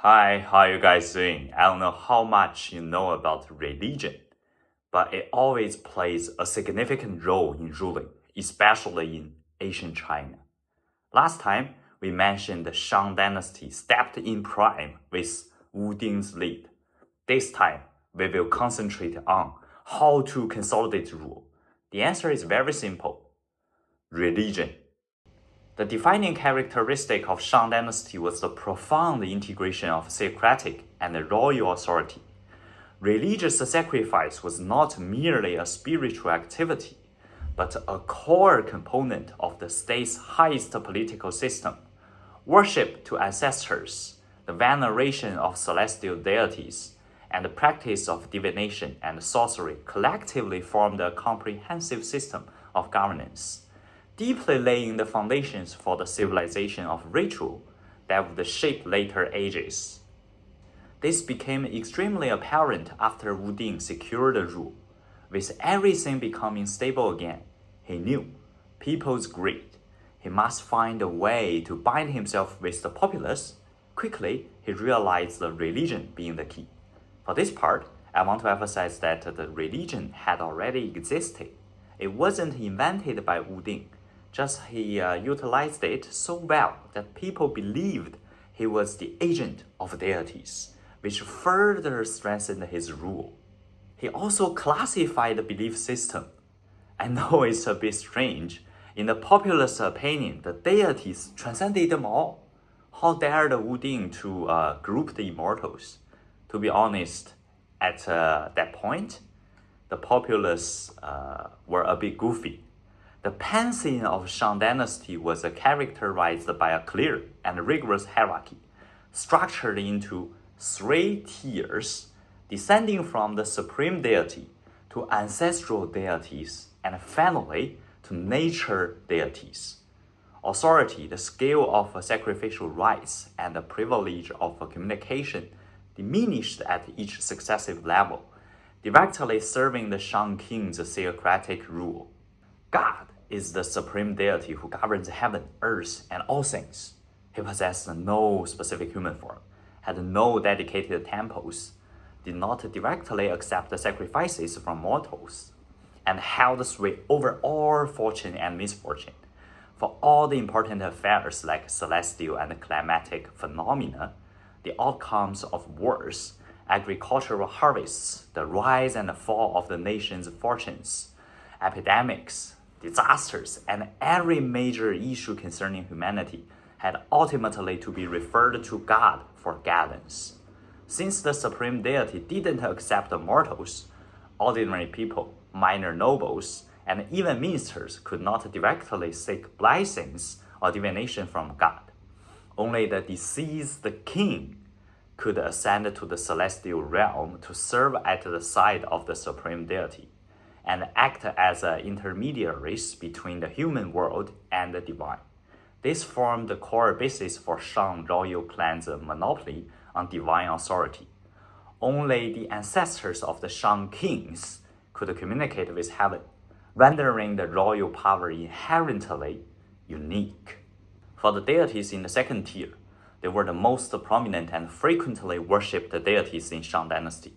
Hi, how you guys doing? I don't know how much you know about religion, but it always plays a significant role in ruling, especially in ancient China. Last time, we mentioned the Shang Dynasty stepped in prime with Wu Ding's lead. This time, we will concentrate on how to consolidate rule. The answer is very simple: religion. The defining characteristic of Shang Dynasty was the profound integration of theocratic and royal authority. Religious sacrifice was not merely a spiritual activity, but a core component of the state's highest political system. Worship to ancestors, the veneration of celestial deities, and the practice of divination and sorcery collectively formed a comprehensive system of governance, deeply laying the foundations for the civilization of ritual that would shape later ages. This became extremely apparent after Wu Ding secured the rule. With everything becoming stable again, he knew people's greed. He must find a way to bind himself with the populace. Quickly, he realized the religion being the key. For this part, I want to emphasize that the religion had already existed. It wasn't invented by Wu Ding, just he utilized it so well that people believed he was the agent of deities, which further strengthened his rule. He also classified the belief system. I know it's a bit strange. In the populace opinion, the deities transcended them all. How dared Wu Ding to group the immortals? To be honest, at that point, the populace were a bit goofy. The pantheon of Shang Dynasty was characterized by a clear and rigorous hierarchy, structured into three tiers, descending from the supreme deity to ancestral deities and finally to nature deities. Authority, the scale of sacrificial rites, and the privilege of communication diminished at each successive level, directly serving the Shang king's theocratic rule. God is the supreme deity who governs heaven, earth, and all things. He possessed no specific human form, had no dedicated temples, did not directly accept sacrifices from mortals, and held sway over all fortune and misfortune. For all the important affairs like celestial and climatic phenomena, the outcomes of wars, agricultural harvests, the rise and fall of the nation's fortunes, epidemics, disasters, and every major issue concerning humanity had ultimately to be referred to God for guidance. Since the supreme deity didn't accept mortals, ordinary people, minor nobles, and even ministers could not directly seek blessings or divination from God. Only the deceased king could ascend to the celestial realm to serve at the side of the supreme deity and act as intermediaries between the human world and the divine. This formed the core basis for Shang royal clan's monopoly on divine authority. Only the ancestors of the Shang kings could communicate with heaven, rendering the royal power inherently unique. For the deities in the second tier, they were the most prominent and frequently worshipped deities in Shang Dynasty,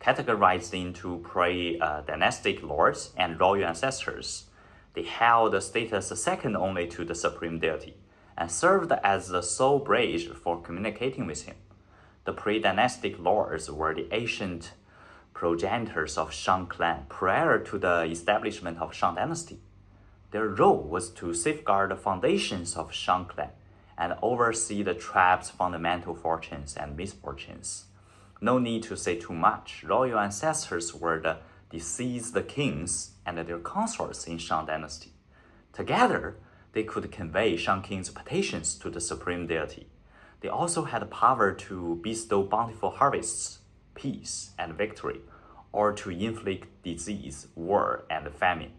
categorized into pre-dynastic lords and royal ancestors. They held a status second only to the supreme deity and served as the sole bridge for communicating with him. The pre-dynastic lords were the ancient progenitors of Shang clan prior to the establishment of Shang Dynasty. Their role was to safeguard the foundations of Shang clan and oversee the tribe's fundamental fortunes and misfortunes. No need to say too much. Royal ancestors were the deceased kings and their consorts in Shang Dynasty. Together, they could convey Shang king's petitions to the supreme deity. They also had power to bestow bountiful harvests, peace, and victory, or to inflict disease, war, and famine.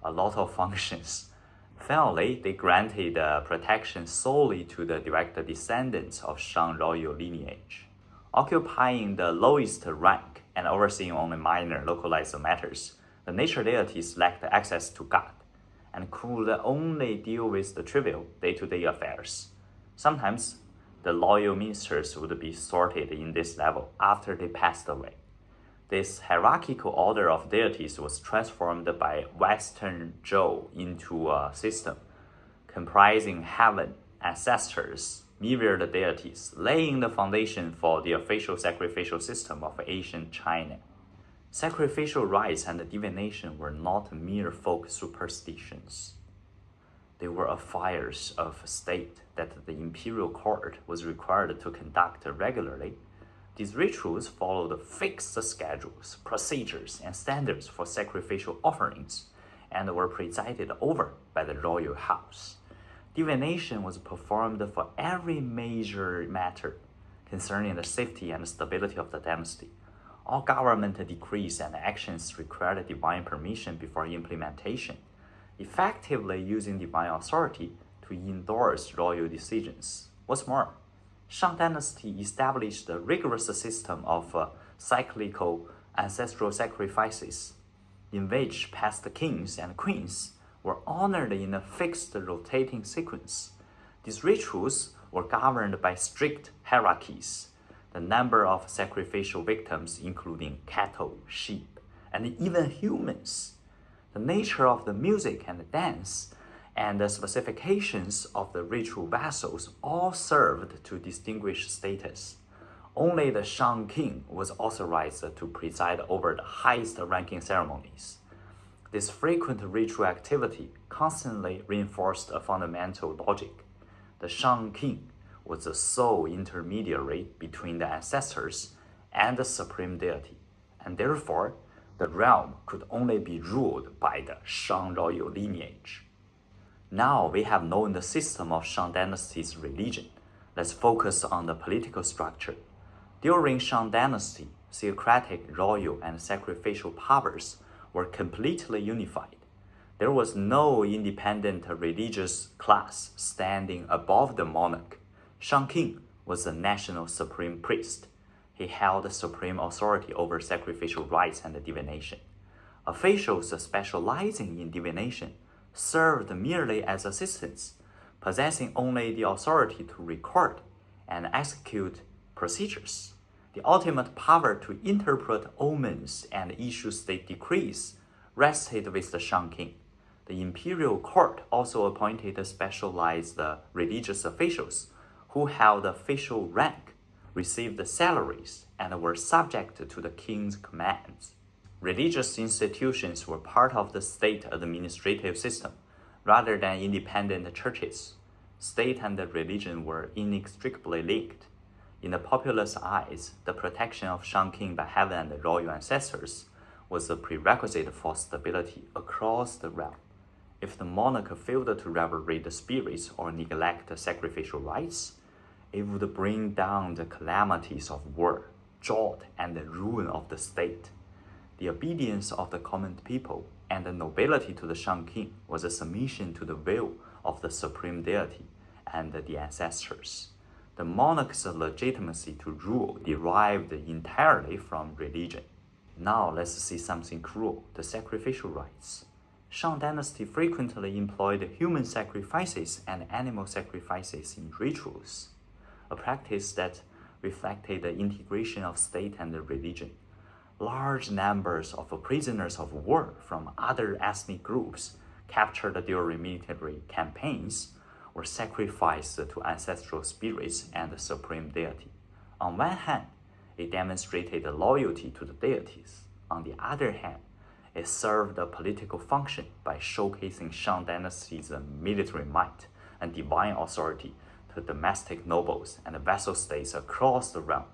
A lot of functions. Finally, they granted protection solely to the direct descendants of Shang royal lineage. Occupying the lowest rank and overseeing only minor localized matters, the nature deities lacked access to God and could only deal with the trivial day-to-day affairs. Sometimes, The loyal ministers would be sorted in this level after they passed away. This hierarchical order of deities was transformed by Western Zhou into a system comprising heaven, ancestors, myriad deities, laying the foundation for the official sacrificial system of ancient China. Sacrificial rites and divination were not mere folk superstitions. They were affairs of state that the imperial court was required to conduct regularly. These rituals followed fixed schedules, procedures, and standards for sacrificial offerings, and were presided over by the royal house. Divination was performed for every major matter concerning the safety and stability of the dynasty. All government decrees and actions required divine permission before implementation, effectively using divine authority to endorse royal decisions. What's more, Shang Dynasty established a rigorous system of cyclical ancestral sacrifices, in which past kings and queens were honored in a fixed rotating sequence. These rituals were governed by strict hierarchies. The number of sacrificial victims, including cattle, sheep, and even humans, the nature of the music and the dance, and the specifications of the ritual vessels all served to distinguish status. Only the Shang king was authorized to preside over the highest ranking ceremonies. This frequent ritual activity constantly reinforced a fundamental logic. The Shang king was the sole intermediary between the ancestors and the supreme deity, and therefore the realm could only be ruled by the Shang royal lineage. Now we have known the system of Shang Dynasty's religion. Let's focus on the political structure. During Shang Dynasty, theocratic, royal, and sacrificial powers were completely unified. There was no independent religious class standing above the monarch. Shang king was the national supreme priest. He held supreme authority over sacrificial rites and divination. Officials specializing in divination served merely as assistants, possessing only the authority to record and execute procedures. The ultimate power to interpret omens and issue state decrees rested with the Shang king. The imperial court also appointed specialized religious officials who held official rank, received salaries, and were subject to the king's commands. Religious institutions were part of the state administrative system rather than independent churches. State and religion were inextricably linked. In the populace eyes, the protection of Shang king by heaven and the royal ancestors was a prerequisite for stability across the realm. If the monarch failed to reverence the spirits or neglect sacrificial rites, it would bring down the calamities of war, drought, and the ruin of the state. The obedience of the common people and the nobility to the Shang king was a submission to the will of the supreme deity and the ancestors. The monarch's legitimacy to rule derived entirely from religion. Now let's see something cruel, the sacrificial rites. Shang Dynasty frequently employed human sacrifices and animal sacrifices in rituals, a practice that reflected the integration of state and religion. Large numbers of prisoners of war from other ethnic groups captured during military campaigns were sacrificed to ancestral spirits and the supreme deity. On one hand, it demonstrated loyalty to the deities. On the other hand, it served a political function by showcasing Shang Dynasty's military might and divine authority to domestic nobles and vassal states across the realm,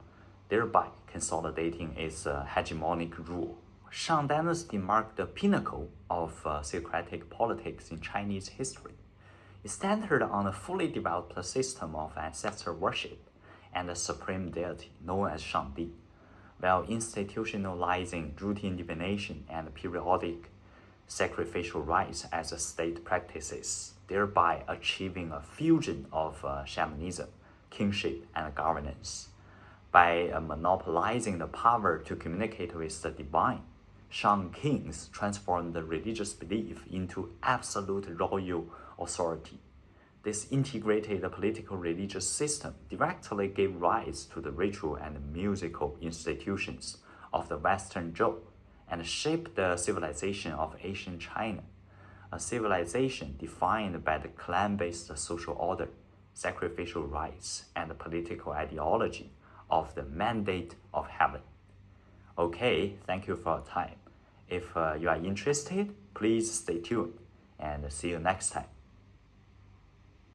thereby consolidating its hegemonic rule. Shang Dynasty marked the pinnacle of theocratic politics in Chinese history. It centered on a fully developed system of ancestor worship and a supreme deity known as Shangdi, while institutionalizing routine divination and periodic sacrificial rites as state practices, thereby achieving a fusion of shamanism, kingship, and governance. By monopolizing the power to communicate with the divine, Shang kings transformed the religious belief into absolute royal authority. This integrated political religious system directly gave rise to the ritual and musical institutions of the Western Zhou and shaped the civilization of ancient China, a civilization defined by the clan-based social order, sacrificial rites, and the political ideology of the mandate of heaven. Okay, thank you for your time. If you are interested, please stay tuned and see you next time.